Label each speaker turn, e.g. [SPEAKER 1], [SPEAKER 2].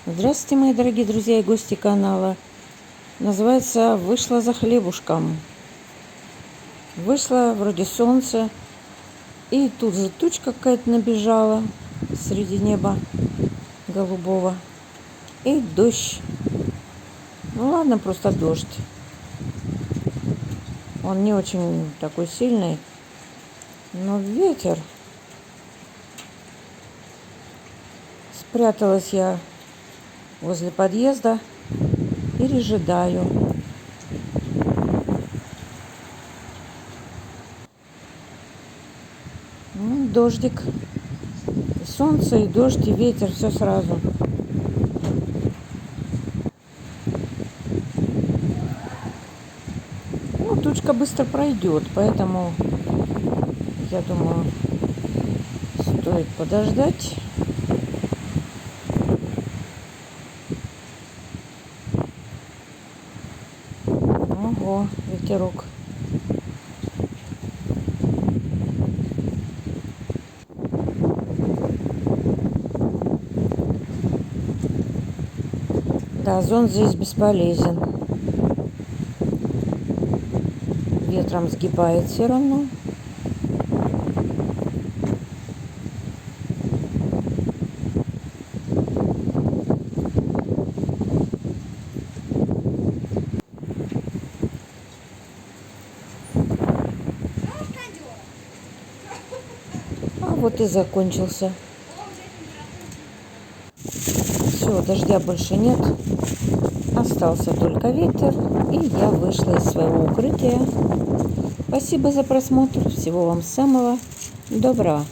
[SPEAKER 1] Здравствуйте, мои дорогие друзья и гости канала. Называется «Вышла за хлебушком». Вышла, вроде солнце, и тут же тучка какая-то набежала среди неба голубого. И дождь. Ну ладно, просто дождь. Он не очень такой сильный, но ветер. Спряталась я возле подъезда и ожидаю. Ну, дождик. И солнце, и дождь, и ветер, все сразу. Ну, тучка быстро пройдет, поэтому я думаю, стоит подождать. Ого, ветерок. Да, зонт здесь бесполезен. Ветром сгибает все равно. А вот и закончился. Все, дождя больше нет. Остался только ветер, и я вышла из своего укрытия. Спасибо за просмотр. Всего вам самого доброго.